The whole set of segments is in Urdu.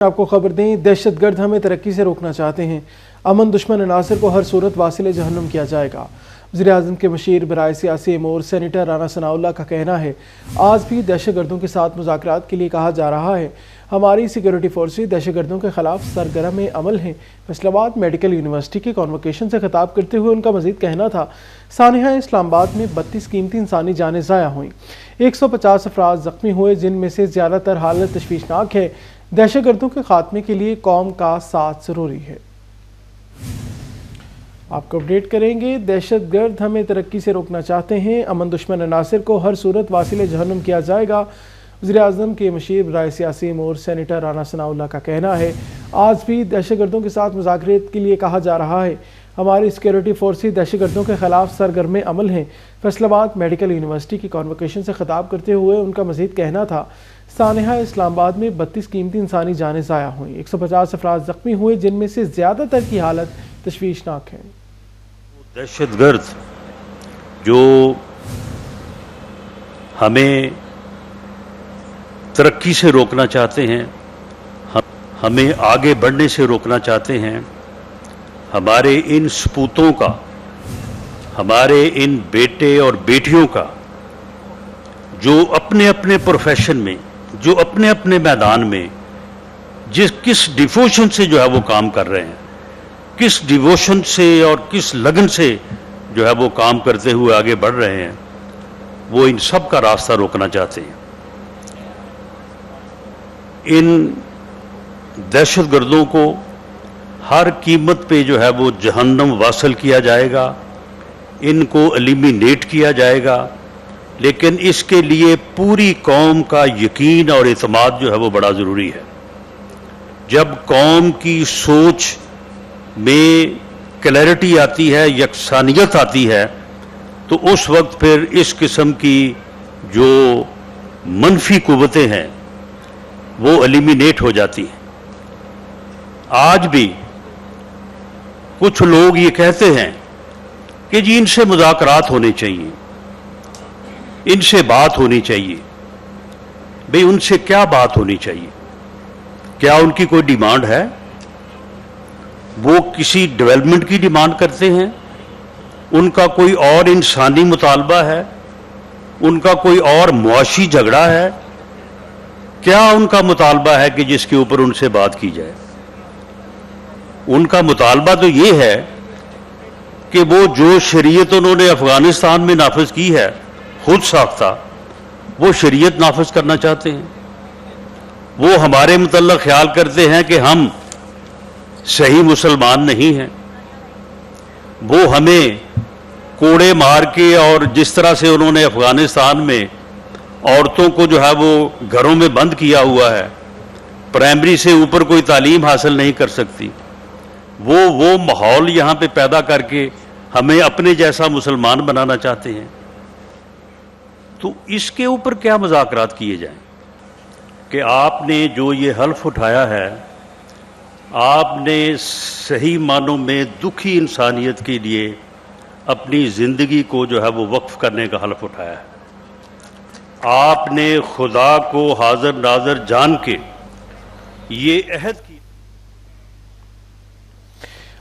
آپ کو خبر دیں، دہشت گرد ہمیں ترقی سے روکنا چاہتے ہیں، امن دشمن عناصر کو ہر صورت واصل جہنم کیا جائے گا۔ وزیر اعظم کے مشیر برائے سیاسی امور سینیٹر رانا ثناء اللہ کا کہنا ہے، آج بھی دہشت گردوں کے ساتھ مذاکرات کے لیے کہا جا رہا ہے۔ ہماری سیکیورٹی فورسز دہشت گردوں کے خلاف سرگرم عمل ہیں۔ فیصل آباد میڈیکل یونیورسٹی کے کانوکیشن سے خطاب کرتے ہوئے ان کا مزید کہنا تھا، سانحہ اسلام آباد میں 32 قیمتی انسانی جانیں ضائع ہوئیں، 150 افراد زخمی ہوئے، جن میں سے زیادہ تر حالت تشویشناک ہے۔ دہشت گردوں کے خاتمے کے لیے قوم کا ساتھ ضروری ہے۔ آپ کو اپڈیٹ کریں گے، دہشت گرد ہمیں ترقی سے روکنا چاہتے ہیں، امن دشمن عناصر کو ہر صورت واصل جہنم کیا جائے گا۔ وزیر اعظم کے مشیر برائے سیاسی امور سینیٹر رانا ثناء اللہ کا کہنا ہے، آج بھی دہشت گردوں کے ساتھ مذاکرات کے لیے کہا جا رہا ہے۔ ہماری سیکیورٹی فورسز دہشت گردوں کے خلاف سرگرم عمل ہیں۔ فیصل آباد میڈیکل یونیورسٹی کی کانوکیشن سے خطاب کرتے ہوئے ان کا مزید کہنا تھا، سانحہ اسلام آباد میں 32 قیمتی انسانی جانیں ضائع ہوئیں، 150 افراد زخمی ہوئے، جن میں سے زیادہ تر کی حالت تشویشناک ہے۔ دہشت گرد جو ہمیں ترقی سے روکنا چاہتے ہیں، ہمیں آگے بڑھنے سے روکنا چاہتے ہیں، ہمارے ان سپوتوں کا، ہمارے ان بیٹے اور بیٹیوں کا جو اپنے اپنے پروفیشن میں، جو اپنے اپنے میدان میں کس ڈیووشن سے جو ہے وہ کام کر رہے ہیں، کس ڈیووشن سے اور کس لگن سے جو ہے وہ کام کرتے ہوئے آگے بڑھ رہے ہیں، وہ ان سب کا راستہ روکنا چاہتے ہیں۔ ان دہشت گردوں کو ہر قیمت پہ جو ہے وہ جہنم واصل کیا جائے گا، ان کو ایلیمینیٹ کیا جائے گا، لیکن اس کے لیے پوری قوم کا یقین اور اعتماد جو ہے وہ بڑا ضروری ہے۔ جب قوم کی سوچ میں کلیئرٹی آتی ہے، یکسانیت آتی ہے، تو اس وقت پھر اس قسم کی جو منفی قوتیں ہیں وہ ایلیمینیٹ ہو جاتی ہیں۔ آج بھی کچھ لوگ یہ کہتے ہیں کہ جی ان سے مذاکرات ہونے چاہیے، ان سے بات ہونی چاہیے۔ بھئی ان سے کیا بات ہونی چاہیے؟ کیا ان کی کوئی ڈیمانڈ ہے؟ وہ کسی ڈیولپمنٹ کی ڈیمانڈ کرتے ہیں؟ ان کا کوئی اور انسانی مطالبہ ہے؟ ان کا کوئی اور معاشی جھگڑا ہے؟ کیا ان کا مطالبہ ہے کہ جس کے اوپر ان سے بات کی جائے؟ ان کا مطالبہ تو یہ ہے کہ وہ جو شریعت انہوں نے افغانستان میں نافذ کی ہے، خود ساختہ، وہ شریعت نافذ کرنا چاہتے ہیں۔ وہ ہمارے متعلق خیال کرتے ہیں کہ ہم صحیح مسلمان نہیں ہیں۔ وہ ہمیں کوڑے مار کے، اور جس طرح سے انہوں نے افغانستان میں عورتوں کو جو ہے وہ گھروں میں بند کیا ہوا ہے، پرائمری سے اوپر کوئی تعلیم حاصل نہیں کر سکتی، وہ ماحول یہاں پہ پیدا کر کے ہمیں اپنے جیسا مسلمان بنانا چاہتے ہیں۔ تو اس کے اوپر کیا مذاکرات کیے جائیں کہ آپ نے جو یہ حلف اٹھایا ہے، آپ نے صحیح معنوں میں دکھی انسانیت کے لیے اپنی زندگی کو جو ہے وہ وقف کرنے کا حلف اٹھایا ہے۔ آپ نے خدا کو حاضر ناظر جان کے یہ عہد کی۔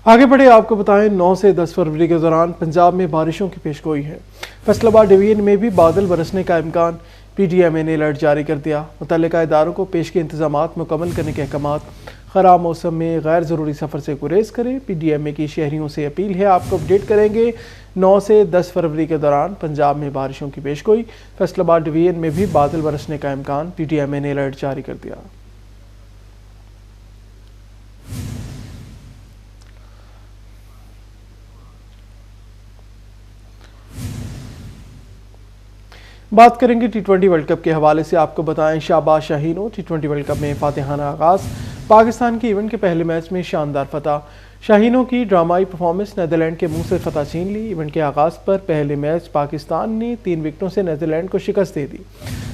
آگے بڑھے، آپ کو بتائیں 9 سے 10 فروری کے دوران پنجاب میں بارشوں کی پیشگوئی ہے۔ فیصل آباد ڈویژن میں بھی بادل برسنے کا امکان، پی ڈی ایم اے نے الرٹ جاری کر دیا۔ متعلقہ اداروں کو پیشگی انتظامات مکمل کرنے کے احکامات۔ خراب موسم میں غیر ضروری سفر سے گریز کریں، پی ڈی ایم اے کی شہریوں سے اپیل ہے۔ آپ کو اپڈیٹ کریں گے، 9 سے 10 فروری کے دوران پنجاب میں بارشوں کی پیشگوئی، فیصل آباد ڈویژن میں بھی بادل برسنے کا امکان، پی ڈی ایم اے نے الرٹ جاری کر دیا۔ بات کریں گے T20 ورلڈ کپ کے حوالے سے۔ آپ کو بتائیں، شہباز شاہینوں T20 ورلڈ کپ میں فاتحانہ آغاز، پاکستان کی ایونٹ کے پہلے میچ میں شاندار فتح۔ شاہینوں کی ڈرامائی پرفارمنس، نیدرلینڈ کے منہ سے فتح چھین لی۔ ایونٹ کے آغاز پر پہلے میچ پاکستان نے 3 وکٹوں سے نیدرلینڈ کو شکست دے دی۔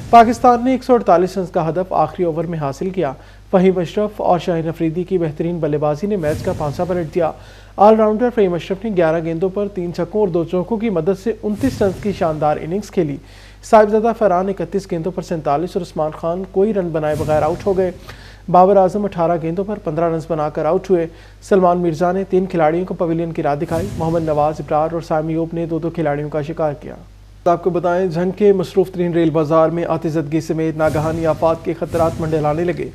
پاکستان نے 148 رنز کا ہدف آخری اوور میں حاصل کیا۔ فہیم اشرف اور شاہین افریدی کی بہترین بلے بازی نے میچ کا پانسا پلٹ دیا۔ آل راؤنڈر فہیم اشرف نے 11 گیندوں پر 3 چھکوں اور 2 چوکوں کی مدد سے 29 رنز کی شاندار اننگز کھیلی۔ صاحبزادہ فرحان 31 گیندوں پر 47 اور عثمان خان کوئی رن بنائے بغیر آؤٹ ہو گئے۔ بابر اعظم 18 گیندوں پر 15 رنز بنا کر آؤٹ ہوئے۔ سلمان مرزا نے 3 کھلاڑیوں کو پویلین کی راہ دکھائی۔ محمد نواز، ابرار اور سامی ایوب نے 2 کھلاڑیوں کا شکار کیا۔ آپ کو بتائیں، جنگ کے مصروف ترین ریل بازار میں آتش زدگی سمیت ناگہانی آفات کے خطرات منڈلانے لگے۔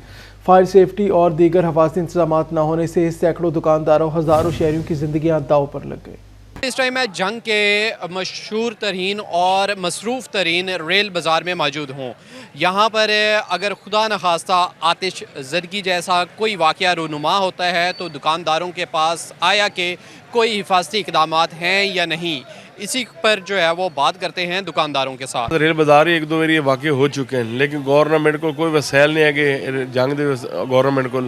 فائر سیفٹی اور دیگر حفاظتی انتظامات نہ ہونے سے سینکڑوں دکانداروں، ہزاروں شہریوں کی زندگیاں داؤ پر لگ گئی۔ اس ٹائم میں جنگ کے مشہور ترین اور مصروف ترین ریل بازار میں موجود ہوں۔ یہاں پر اگر خدا نخواستہ آتش زدگی جیسا کوئی واقعہ رونما ہوتا ہے تو دکانداروں کے پاس آیا کہ کوئی حفاظتی اقدامات ہیں یا نہیں، اسی پر جو ہے وہ بات کرتے ہیں دکانداروں کے ساتھ۔ ریل بازار ایک دو بار واقع ہو چکے ہیں، لیکن گورنمنٹ کو کوئی وسائل نہیں ہے کہ جنگ دے گورنمنٹ کو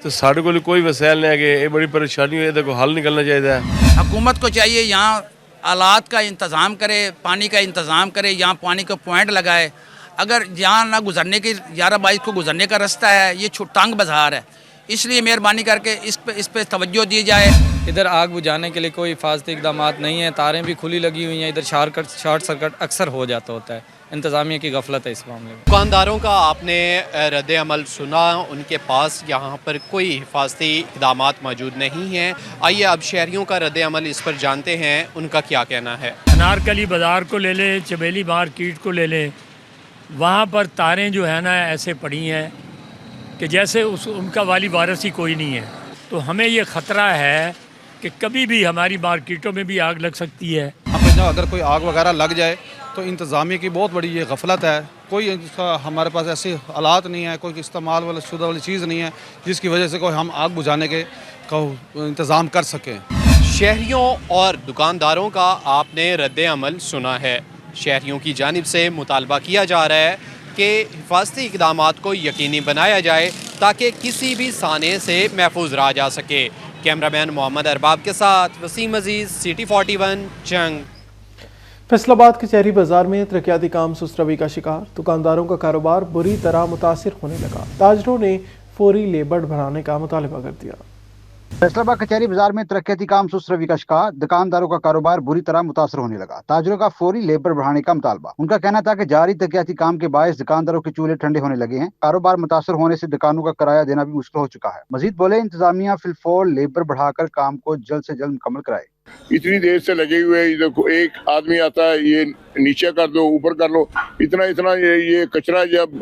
تو سارے کو کوئی وسائل نہیں ہے کہ یہ بڑی پریشانی ہوئی ہے، کو حل نکلنا چاہیے۔ حکومت کو چاہیے یہاں آلات کا انتظام کرے، پانی کا انتظام کرے، یہاں پانی کا پوائنٹ لگائے۔ اگر یہاں نہ گزرنے کی 11/22 کو گزرنے کا رستہ ہے، یہ تنگ بازار ہے، اس لیے مہربانی کر کے اس پہ توجہ دی جائے۔ ادھر آگ بجھانے کے لیے کوئی حفاظتی اقدامات نہیں ہیں، تاریں بھی کھلی لگی ہوئی ہیں، ادھر شارٹ سرکٹ اکثر ہو جاتا ہوتا ہے، انتظامیہ کی غفلت ہے اس معاملے میں۔ دکانداروں کا آپ نے رد عمل سنا، ان کے پاس یہاں پر کوئی حفاظتی اقدامات موجود نہیں ہیں۔ آئیے اب شہریوں کا رد عمل اس پر جانتے ہیں، ان کا کیا کہنا ہے۔ انارکلی بازار کو لے لیں، چمیلی مارکیٹ کو لے لیں، وہاں پر تاریں جو ہیں نا ایسے پڑی ہیں کہ جیسے ان کا والی وارث ہی کوئی نہیں ہے۔ تو ہمیں یہ خطرہ ہے کہ کبھی بھی ہماری مارکیٹوں میں بھی آگ لگ سکتی ہے۔ اگر کوئی آگ وغیرہ لگ جائے تو انتظامیہ کی بہت بڑی یہ غفلت ہے، کوئی ہمارے پاس ایسے آلات نہیں ہے، کوئی استعمال والا شدہ والی چیز نہیں ہے جس کی وجہ سے کوئی ہم آگ بجھانے کے انتظام کر سکیں۔ شہریوں اور دکانداروں کا آپ نے رد عمل سنا ہے۔ شہریوں کی جانب سے مطالبہ کیا جا رہا ہے کہ حفاظتی اقدامات کو یقینی بنایا جائے تاکہ کسی بھی سانے سے محفوظ رہا جا سکے۔ کیمرہ مین محمد ارباب کے ساتھ وسیم عزیز، سٹی 41 جنگ۔ فیصل آباد کچہری بازار میں ترقیاتی کام سست روی کا شکار، دکانداروں کا کاروبار بری طرح متاثر ہونے لگا۔ تاجروں نے فوری لیبر بڑھانے کا مطالبہ کر دیا۔ فیصل آباد کچہری بازار میں ترقیاتی کام سست روی کا شکار، دکانداروں کا کاروبار بری طرح متاثر ہونے لگا۔ تاجروں کا فوری لیبر بڑھانے کا مطالبہ۔ ان کا کہنا تھا کہ جاری ترقیاتی کام کے باعث دکانداروں کے چولہے ٹھنڈے ہونے لگے ہیں، کاروبار متاثر ہونے سے دکانوں کا کرایہ دینا بھی مشکل ہو چکا ہے۔ مزید بولے، انتظامیہ فی الفور لیبر بڑھا کر کام کو جلد سے جلد مکمل کرائے۔ اتنی دیر سے لگے ہوئے، دیکھو ایک آدمی آتا ہے، یہ نیچے کر دو، اوپر کر لو، اتنا یہ کچرا جب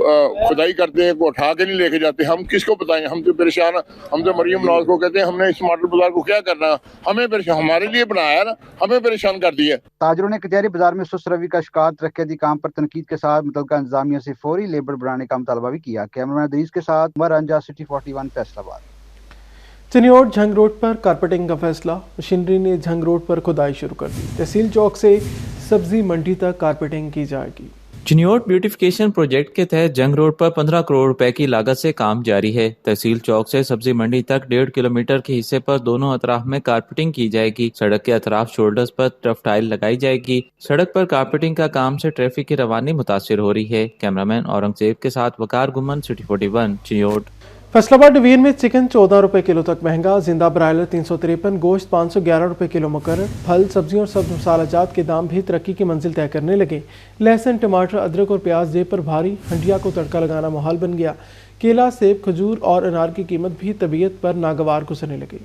کھدائی کرتے ہیں کو اٹھا کے نہیں لے کے جاتے۔ ہم کس کو بتائیں، ہم تو پریشان ہیں۔ ہم تو مریم نواز کو کہتے ہیں ہم نے اس ماڈل بازار کو کیا کرنا، ہمیں پریشان، ہمارے لیے بنایا نا، ہمیں پریشان کر دیا۔ تاجروں نے کچہری بازار میں سست روی کا شکار ترقیاتی کام پر تنقید کے ساتھ متعلقہ انتظامیہ سے فوری لیبر بڑھانے کا مطالبہ بھی کیا۔ کیمرہ مین عزیز کے ساتھ عمر انجا، سٹی 41 فیصل آباد۔ چنیوڑ جھنگ روڈ پر کارپیٹنگ کا فیصلہ، مشینری نے جھنگ روڈ پر کھدائی شروع کر دی۔ تحصیل چوک سے سبزی منڈی تک کارپیٹنگ کی جائے گی۔ چنیوڑ بیوٹیفیکیشن پروجیکٹ کے تحت جنگ روڈ پر 15 کروڑ روپے کی لاگت سے کام جاری ہے۔ تحصیل چوک سے سبزی منڈی تک 1.5 کلومیٹر کے حصے پر دونوں اطراف میں کارپیٹنگ کی جائے گی۔ سڑک کے اطراف شولڈرز پر ٹرف ٹائل لگائی جائے گی۔ سڑک پر کارپیٹنگ کا کام سے ٹریفک کی روانی متاثر ہو رہی ہے۔ کیمرامین اورنگزیب کے ساتھ وقار گمن، سٹی 41 چنیوڑ۔ فیصل آباد ڈویژن میں چکن 14 روپے کلو تک مہنگا، زندہ برائلر 353، گوشت 511 روپے کلو مقرر۔ پھل، سبزیوں اور سبز مسالہ جات کے دام بھی ترقی کی منزل طے کرنے لگے۔ لہسن، ٹماٹر، ادرک اور پیاز جیب پر بھاری، ہنڈیا کو تڑکا لگانا محال بن گیا۔ کیلا، سیب، کھجور اور انار کی قیمت بھی طبیعت پر ناگوار گزرنے لگی۔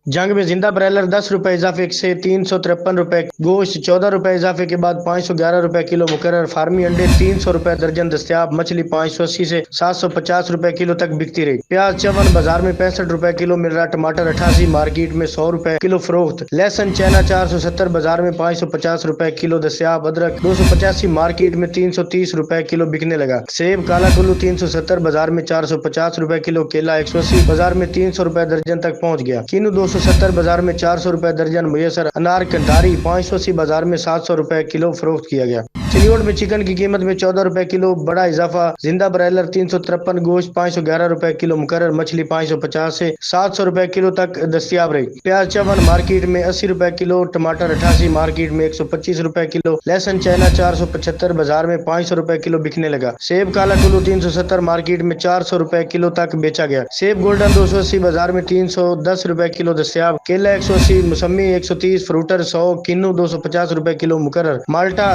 جنگ میں زندہ برائلر 10 روپے اضافے سے 353 روپے، گوشت 14 روپے اضافے کے بعد 511 روپے کلو مقرر۔ فارمی انڈے 300 روپے درجن دستیاب، مچھلی 580 سے 750 روپے کلو تک بکتی رہی۔ پیاز 54 بازار میں 65 روپے کلو مل رہا، ٹماٹر 88 مارکیٹ میں 100 روپے کلو فروخت۔ لہسن چائنا 470 بازار میں 550 روپے کلو دستیاب، ادرک 285 مارکیٹ میں 330 روپے کلو بکنے لگا۔ سیب کالا کلو 370 بازار میں 450 روپے کلو، کیلا 180 بازار میں 300 روپے درجن تک پہنچ گیا۔ کینو 270 بازار میں 400 روپے درجن میسر، انار کنڈاری 580 بازار میں 700 روپے کلو فروخت کیا گیا۔ چنیوڑ میں چکن کی قیمت میں 14 روپے کلو بڑا اضافہ، زندہ برائلر 353، گوشت 511 روپے کلو مقرر، مچھلی 550 سے 700 روپے کلو تک دستیاب رہی۔ پیاز 54 مارکیٹ میں 80 روپے کلو، ٹماٹر 88 مارکیٹ میں 125 روپے کلو، لہسن چائنا 475 بازار میں 500 روپے کلو بکنے لگا۔ سیب کالا کلو 370 مارکیٹ میں 400 روپے کلو تک بیچا گیا۔ سیب گولڈن 280 بازار میں 310 روپے کلو دستیاب، کیلا 180، موسمی 130، فروٹر 100، کینو 250 روپے کلو مقرر۔ مالٹا